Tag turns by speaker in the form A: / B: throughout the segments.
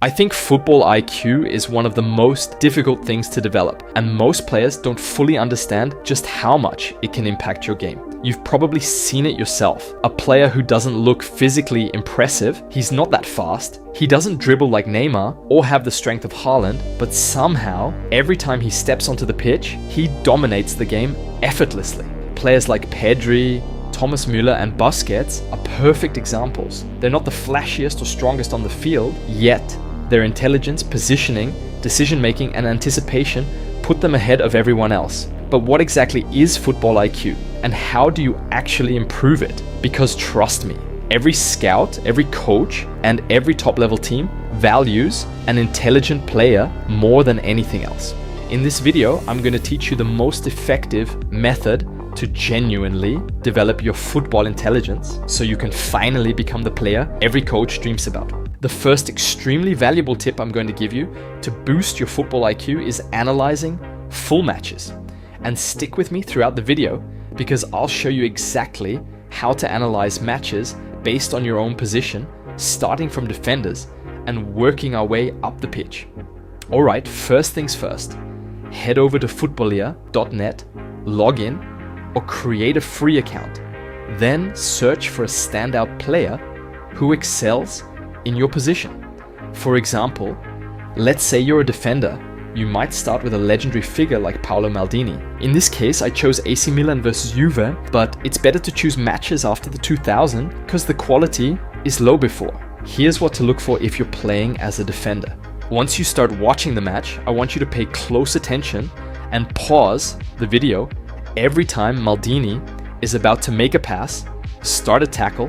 A: I think football IQ is one of the most difficult things to develop, and most players don't fully understand just how much it can impact your game. You've probably seen it yourself. A player who doesn't look physically impressive, he's not that fast, he doesn't dribble like Neymar or have the strength of Haaland, but somehow, every time he steps onto the pitch, he dominates the game effortlessly. Players like Pedri, Thomas Müller and Busquets are perfect examples. They're not the flashiest or strongest on the field, yet their intelligence, positioning, decision-making and anticipation put them ahead of everyone else. But what exactly is football IQ, and how do you actually improve it? Because trust me, every scout, every coach and every top-level team values an intelligent player more than anything else. In this video, I'm going to teach you the most effective method to genuinely develop your football intelligence so you can finally become the player every coach dreams about. The first extremely valuable tip I'm going to give you to boost your football IQ is analyzing full matches. And stick with me throughout the video because I'll show you exactly how to analyze matches based on your own position, starting from defenders and working our way up the pitch. Alright, first things first, head over to footballia.net, log in, or create a free account. Then search for a standout player who excels in your position. For example, let's say you're a defender. You might start with a legendary figure like Paolo Maldini. In this case, I chose AC Milan versus Juve, but it's better to choose matches after the 2000 because the quality is low before. Here's what to look for if you're playing as a defender. Once you start watching the match, I want you to pay close attention and pause the video every time Maldini is about to make a pass, start a tackle,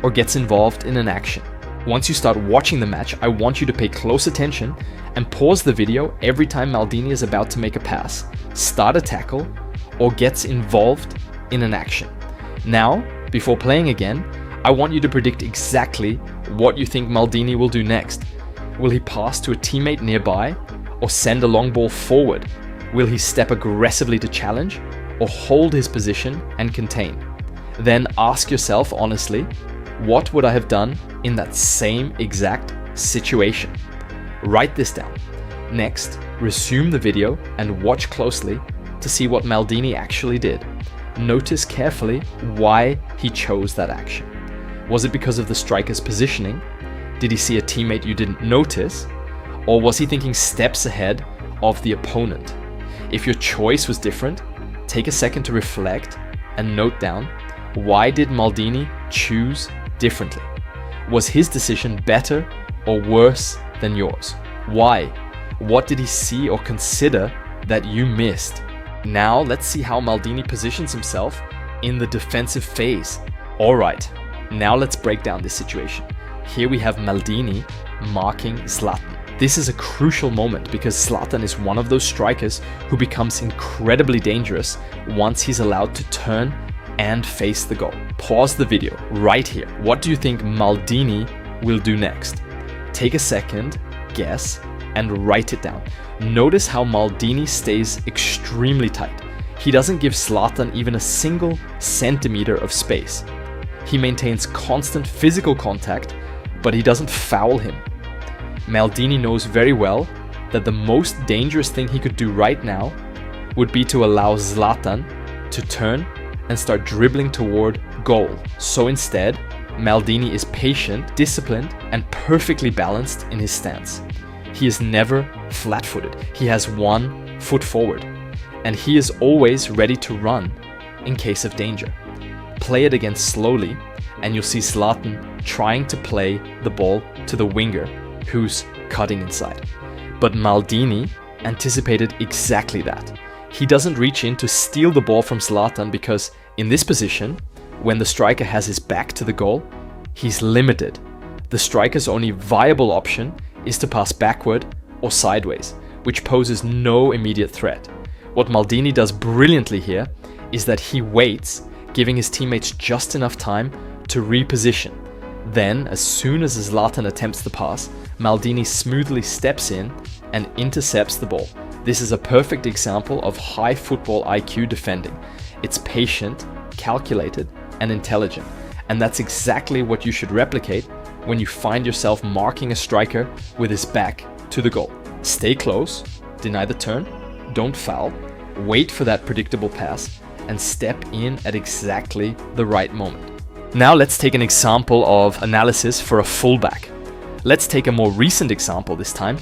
A: or gets involved in an action. Once you start watching the match, I want you to pay close attention and pause the video every time Maldini is about to make a pass, start a tackle, or gets involved in an action. Now, before playing again, I want you to predict exactly what you think Maldini will do next. Will he pass to a teammate nearby or send a long ball forward? Will he step aggressively to challenge or hold his position and contain? Then ask yourself honestly, what would I have done in that same exact situation? Write this down. Next, resume the video and watch closely to see what Maldini actually did. Notice carefully why he chose that action. Was it because of the striker's positioning? Did he see a teammate you didn't notice? Or was he thinking steps ahead of the opponent? If your choice was different, take a second to reflect and note down, why did Maldini choose differently? Was his decision better or worse than yours? Why? What did he see or consider that you missed? Now let's see how Maldini positions himself in the defensive phase. Alright, now let's break down this situation. Here we have Maldini marking Zlatan. This is a crucial moment because Zlatan is one of those strikers who becomes incredibly dangerous once he's allowed to turn and face the goal. Pause the video right here. What do you think Maldini will do next? Take a second, guess, and write it down. Notice how Maldini stays extremely tight. He doesn't give Zlatan even a single centimeter of space. He maintains constant physical contact, but he doesn't foul him. Maldini knows very well that the most dangerous thing he could do right now would be to allow Zlatan to turn and start dribbling toward goal. So instead, Maldini is patient, disciplined, and perfectly balanced in his stance. He is never flat-footed. He has one foot forward, and he is always ready to run in case of danger. Play it again slowly, and you'll see Zlatan trying to play the ball to the winger who's cutting inside. But Maldini anticipated exactly that. He doesn't reach in to steal the ball from Zlatan because in this position, when the striker has his back to the goal, he's limited. The striker's only viable option is to pass backward or sideways, which poses no immediate threat. What Maldini does brilliantly here is that he waits, giving his teammates just enough time to reposition. Then, as soon as Zlatan attempts the pass, Maldini smoothly steps in and intercepts the ball. This is a perfect example of high football IQ defending. It's patient, calculated, and intelligent. And that's exactly what you should replicate when you find yourself marking a striker with his back to the goal. Stay close, deny the turn, don't foul, wait for that predictable pass, and step in at exactly the right moment. Now let's take an example of analysis for a fullback. Let's take a more recent example this time,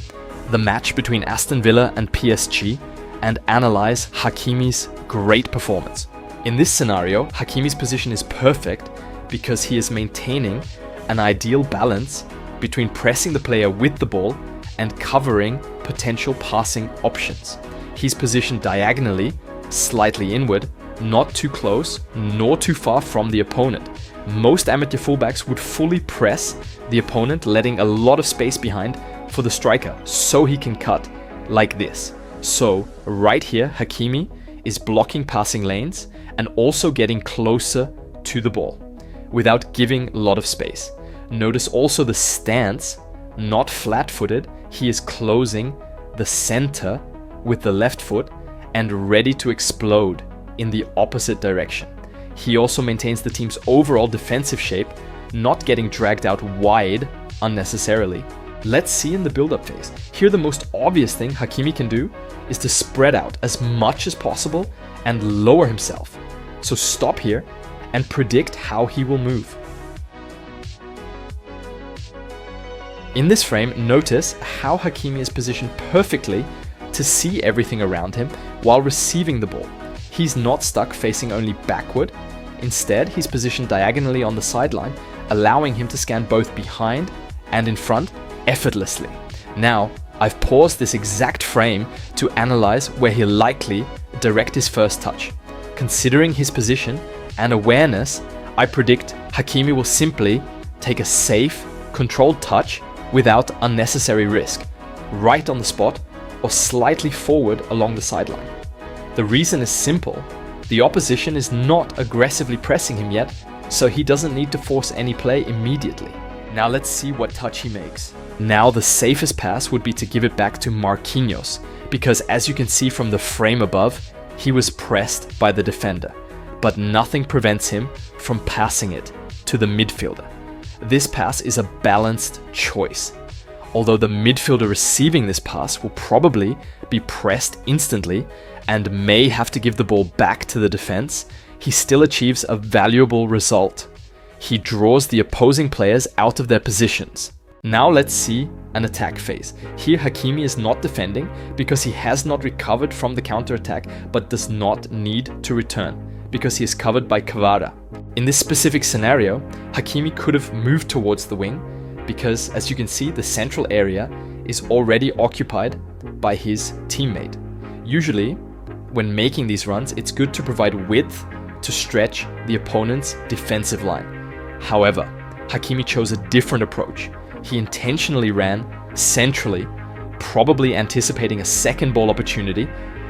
A: the match between Aston Villa and PSG, and analyze Hakimi's great performance. In this scenario, Hakimi's position is perfect because he is maintaining an ideal balance between pressing the player with the ball and covering potential passing options. He's positioned diagonally, slightly inward, not too close nor too far from the opponent. Most amateur fullbacks would fully press the opponent, letting a lot of space behind for the striker so he can cut like this. So right here, Hakimi is blocking passing lanes and also getting closer to the ball without giving a lot of space. Notice also the stance, not flat-footed. He is closing the center with the left foot and ready to explode in the opposite direction. He also maintains the team's overall defensive shape, not getting dragged out wide unnecessarily. Let's see in the build-up phase. Here the most obvious thing Hakimi can do is to spread out as much as possible and lower himself. So stop here and predict how he will move. In this frame, notice how Hakimi is positioned perfectly to see everything around him while receiving the ball. He's not stuck facing only backward. Instead, he's positioned diagonally on the sideline, allowing him to scan both behind and in front effortlessly. Now, I've paused this exact frame to analyze where he'll likely direct his first touch. Considering his position and awareness, I predict Hakimi will simply take a safe, controlled touch without unnecessary risk, right on the spot or slightly forward along the sideline. The reason is simple. The opposition is not aggressively pressing him yet, so he doesn't need to force any play immediately. Now let's see what touch he makes. Now the safest pass would be to give it back to Marquinhos, because as you can see from the frame above, he was pressed by the defender, but nothing prevents him from passing it to the midfielder. This pass is a balanced choice. Although the midfielder receiving this pass will probably be pressed instantly and may have to give the ball back to the defense, he still achieves a valuable result. He draws the opposing players out of their positions. Now let's see an attack phase. Here Hakimi is not defending because he has not recovered from the counter-attack but does not need to return because he is covered by Kvara. In this specific scenario, Hakimi could have moved towards the wing because, as you can see, the central area is already occupied by his teammate. Usually, when making these runs, it's good to provide width to stretch the opponent's defensive line. However, Hakimi chose a different approach. He intentionally ran centrally, probably anticipating a second ball opportunity.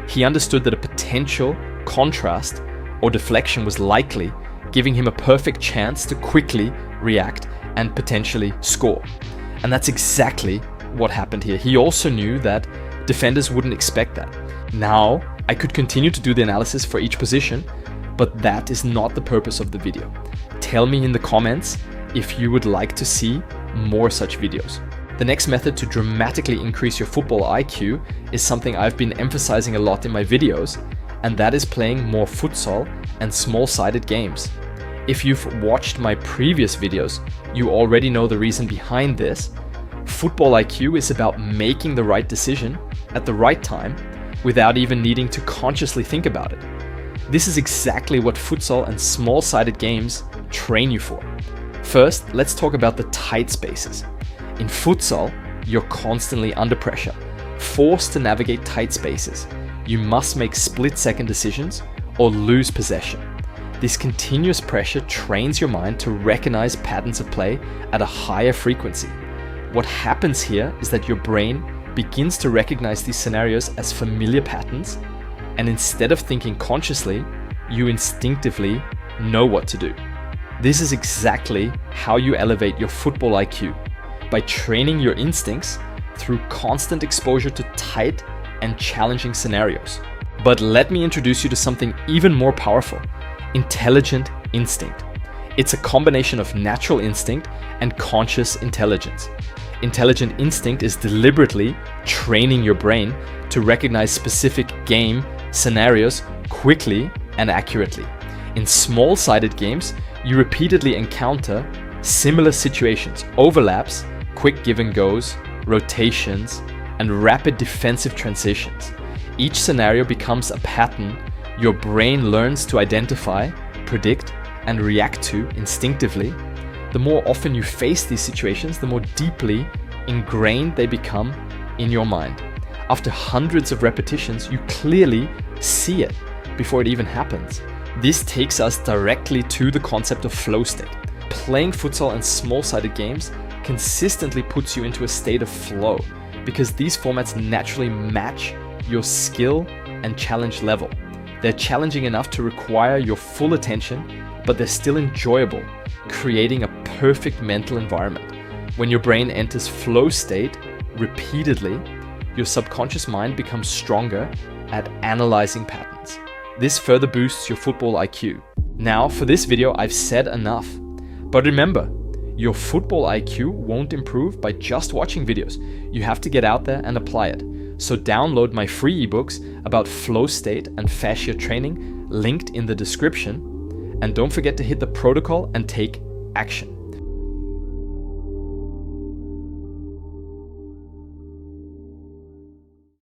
A: He understood that a potential contrast or deflection was likely, giving him a perfect chance to quickly react and potentially score. And that's exactly what happened here. He also knew that defenders wouldn't expect that. Now, I could continue to do the analysis for each position, but that is not the purpose of the video. Tell me in the comments if you would like to see more such videos. The next method to dramatically increase your football IQ is something I've been emphasizing a lot in my videos, and that is playing more futsal and small-sided games. If you've watched my previous videos, you already know the reason behind this. Football IQ is about making the right decision at the right time without even needing to consciously think about it. This is exactly what futsal and small-sided games train you for. First, let's talk about the tight spaces. In futsal, you're constantly under pressure, forced to navigate tight spaces. You must make split-second decisions or lose possession. This continuous pressure trains your mind to recognize patterns of play at a higher frequency. What happens here is that your brain begins to recognize these scenarios as familiar patterns, and instead of thinking consciously, you instinctively know what to do. This is exactly how you elevate your football IQ, by training your instincts through constant exposure to tight and challenging scenarios. But let me introduce you to something even more powerful: intelligent instinct. It's a combination of natural instinct and conscious intelligence. Intelligent instinct is deliberately training your brain to recognize specific game scenarios quickly and accurately. In small-sided games, you repeatedly encounter similar situations, overlaps, quick give and goes, rotations, and rapid defensive transitions. Each scenario becomes a pattern your brain learns to identify, predict, and react to instinctively. The more often you face these situations, the more deeply ingrained they become in your mind. After hundreds of repetitions, you clearly see it before it even happens. This takes us directly to the concept of flow state. Playing futsal and small-sided games consistently puts you into a state of flow because these formats naturally match your skill and challenge level. They're challenging enough to require your full attention, but they're still enjoyable, creating a perfect mental environment. When your brain enters flow state repeatedly, your subconscious mind becomes stronger at analyzing patterns. This further boosts your football IQ. Now, for this video, I've said enough. But remember, your football IQ won't improve by just watching videos. You have to get out there and apply it. So download my free ebooks about flow state and fascia training linked in the description. And don't forget to hit the protocol and take action.